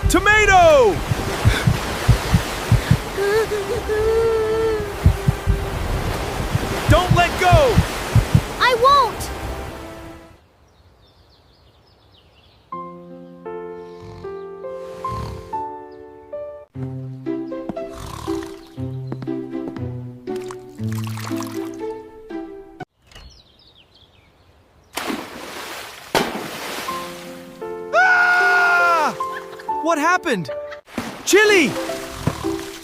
Tomato! Don't let go! I won't! Ah! What happened? Chili!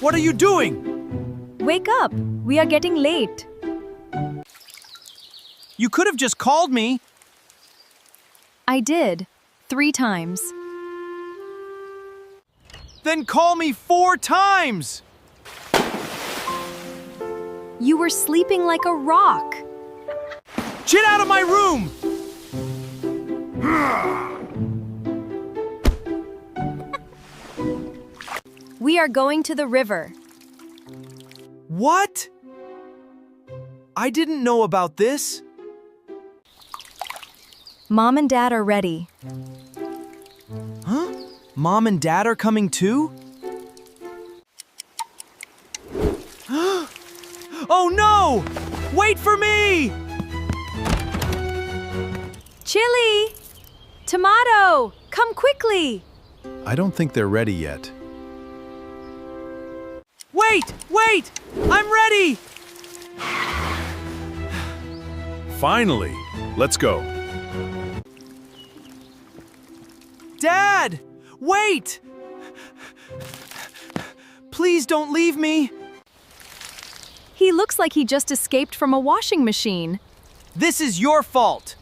What are you doing? Wake up! We are getting late. You could have just called me. I did. 3 times. Then call me 4 times! You were sleeping like a rock. Get out of my room! We are going to the river. What? I didn't know about this. Mom and Dad are ready. Huh? Mom and Dad are coming too? Oh no! Wait for me! Chili! Tomato! Come quickly! I don't think they're ready yet. Wait! Wait! I'm ready! Finally! Let's go. Dad! Wait! Please don't leave me. He looks like he just escaped from a washing machine. This is your fault.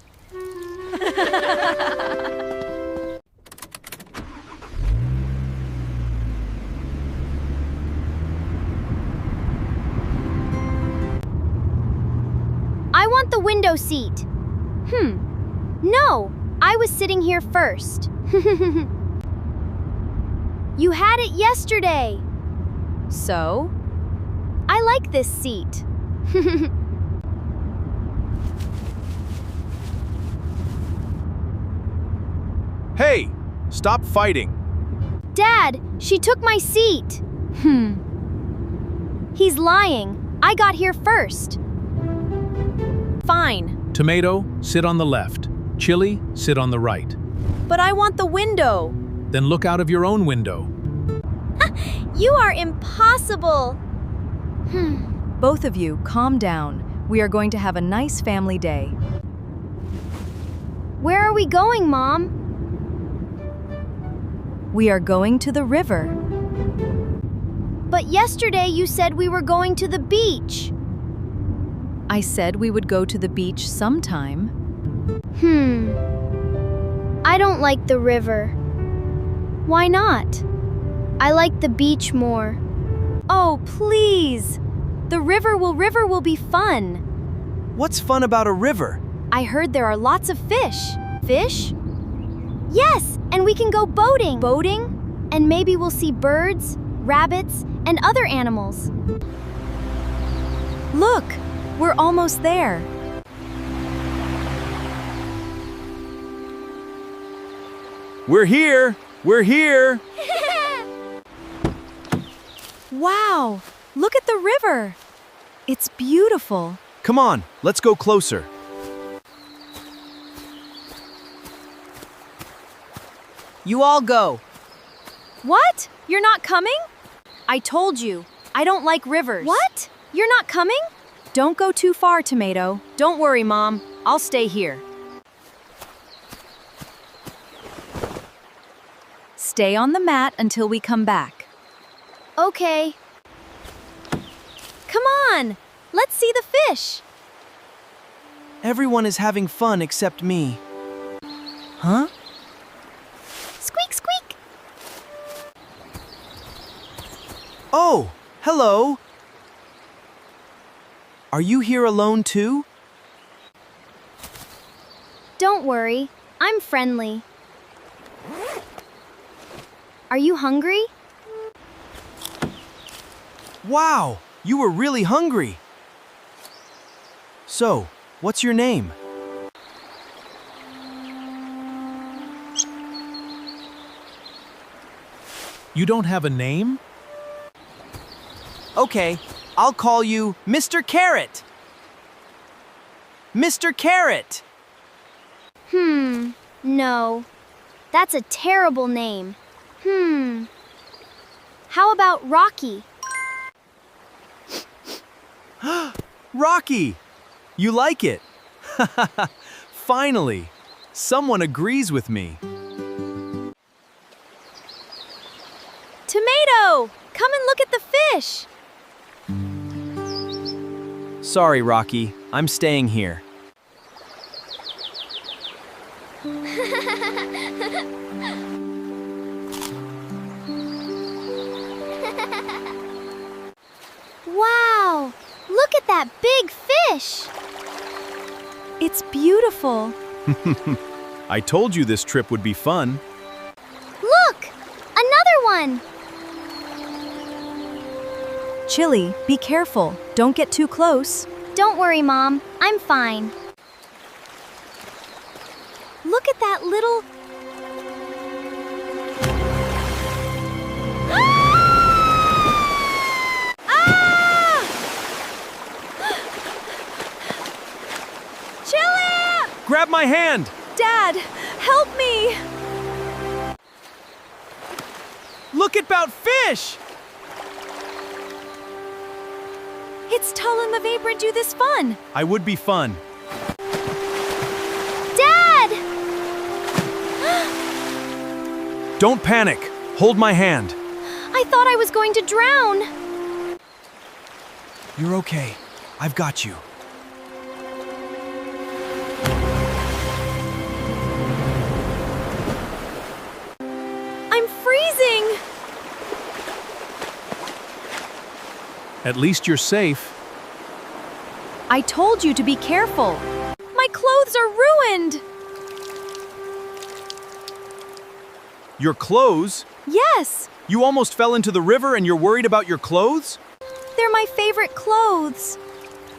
I want the window seat. No, I was sitting here first. You had it yesterday. So? I like this seat. Hey! Stop fighting! Dad, she took my seat. He's lying. I got here first. Fine. Tomato, sit on the left. Chili, sit on the right. But I want the window. Then look out of your own window. You are impossible. Both of you, calm down. We are going to have a nice family day. Where are we going, Mom? We are going to the river. But yesterday you said we were going to the beach. I said we would go to the beach sometime. I don't like the river. Why not? I like the beach more. Oh, please! The river will be fun. What's fun about a river? I heard there are lots of fish. Fish? Yes, and we can go boating. Boating? And maybe we'll see birds, rabbits, and other animals. Look, we're almost there. We're here! We're here! Wow, look at the river. It's beautiful. Come on, let's go closer. You all go. What? You're not coming? I told you, I don't like rivers. What? You're not coming? Don't go too far, Tomato. Don't worry, Mom. I'll stay here. Stay on the mat until we come back. Okay. Come on, let's see the fish. Everyone is having fun except me. Huh? Squeak, squeak. Oh, hello. Are you here alone too? Don't worry, I'm friendly. Are you hungry? Wow, you were really hungry. So, what's your name? You don't have a name? Okay, I'll call you Mr. Carrot. Mr. Carrot! No. That's a terrible name. How about Rocky? Rocky! You like it? Finally, someone agrees with me. Tomato! Come and look at the fish! Sorry, Rocky. I'm staying here. Wow! Look at that big fish! It's beautiful. I told you this trip would be fun. Look! Another one! Chili, be careful. Don't get too close. Don't worry, Mom. I'm fine. Look at that little... Ah! Chili! Grab my hand! Dad, help me! Look at bout fish! It's Tull and the Vagrant do this fun. I would be fun. Dad! Don't panic. Hold my hand. I thought I was going to drown. You're okay. I've got you. I'm freezing. At least you're safe. I told you to be careful. My clothes are ruined. Your clothes? Yes, You almost fell into the river and you're worried about your clothes? they're my favorite clothes.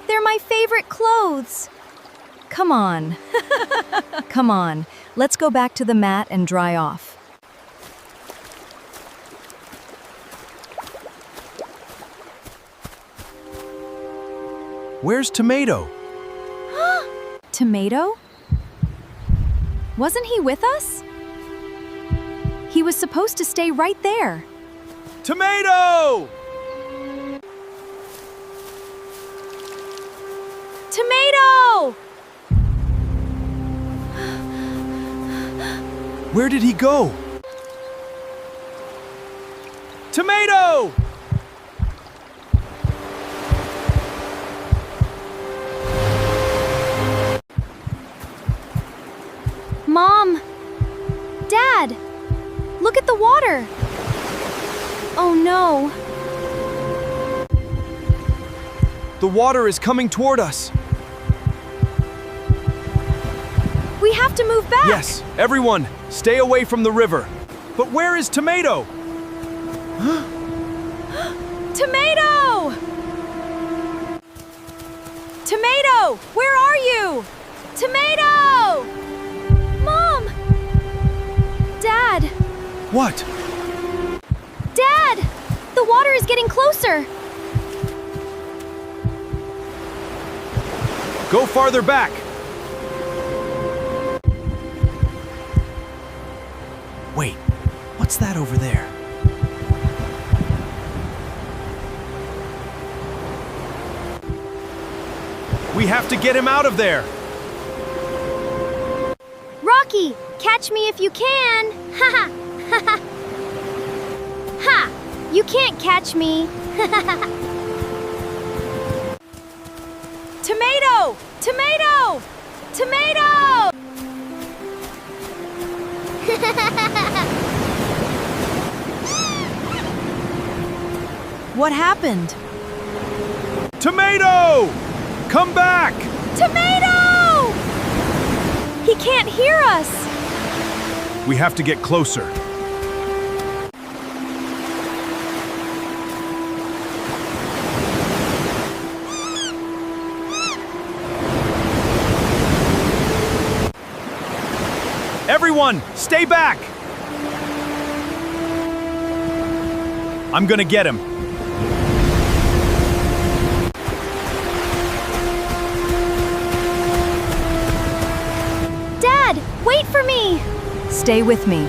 They're my favorite clothes. Come on. Come on. Let's go back to the mat and dry off. Where's Tomato? Tomato? Wasn't he with us? He was supposed to stay right there. Tomato! Tomato! Where did he go? Tomato! Mom! Dad! Look at the water! Oh no! The water is coming toward us. We have to move back. Yes, everyone, stay away from the river. But where is Tomato? Tomato! Tomato! Where are you? Tomato! Mom! Dad! What? Dad! The water is getting closer! Go farther back. Wait, what's that over there? We have to get him out of there. Rocky, catch me if you can! Ha ha! Ha ha! Ha! You can't catch me! Tomato! Tomato! Tomato! What happened? Tomato! Come back! Tomato! He can't hear us. We have to get closer. Everyone, stay back! I'm gonna get him. Dad, wait for me! Stay with me.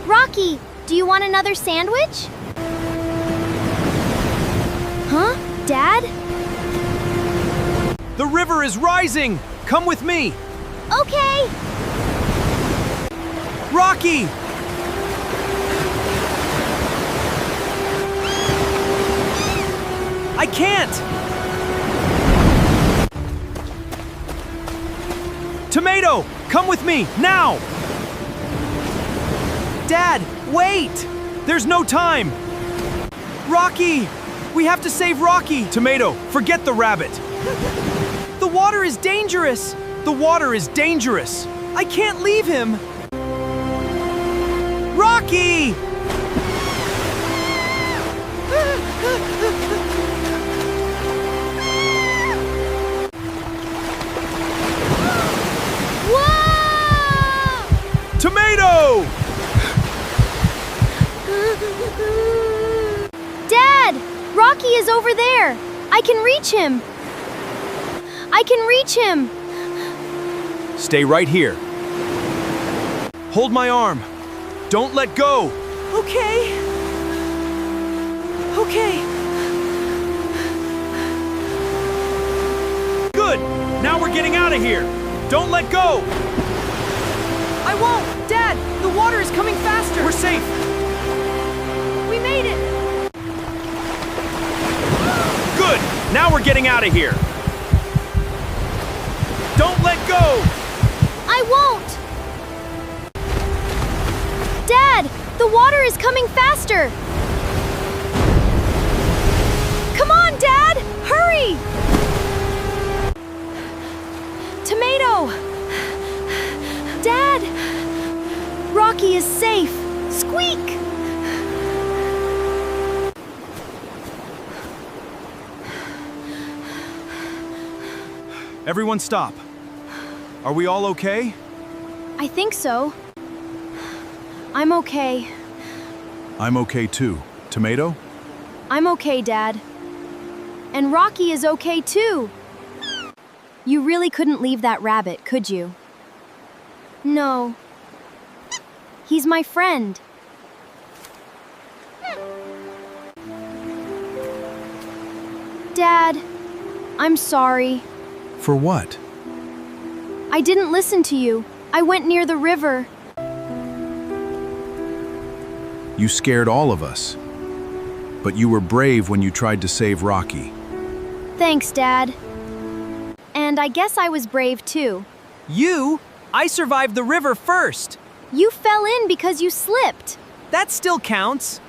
Rocky, do you want another sandwich? Huh? Dad? The river is rising! Come with me! Okay! Rocky! I can't! Tomato, come with me, now! Dad, wait! There's no time! Rocky! We have to save Rocky! Tomato, forget the rabbit! The water is dangerous! The water is dangerous! I can't leave him! Rocky! Whoa! Tomato! Dad! Rocky is over there! I can reach him! I can reach him! Stay right here. Hold my arm. Don't let go. Okay. Okay. Good. Now we're getting out of here. Don't let go. I won't. Dad, the water is coming faster. We're safe. We made it. Good. Now we're getting out of here. Don't let go. I won't! Dad, the water is coming faster! Come on, Dad! Hurry! Tomato! Dad! Rocky is safe! Squeak! Everyone stop. Are we all okay? I think so. I'm okay. I'm okay too. Tomato? I'm okay, Dad. And Rocky is okay too. You really couldn't leave that rabbit, could you? No. He's my friend. Dad, I'm sorry. For what? I didn't listen to you. I went near the river. You scared all of us. But you were brave when you tried to save Rocky. Thanks, Dad. And I guess I was brave too. You? I survived the river first. You fell in because you slipped. That still counts.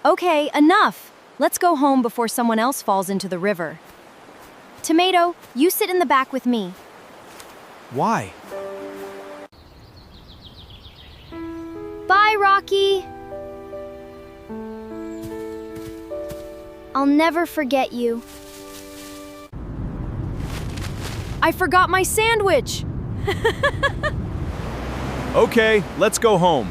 Okay, enough. Let's go home before someone else falls into the river. Tomato, you sit in the back with me. Why? Bye, Rocky. I'll never forget you. I forgot my sandwich! Okay, let's go home.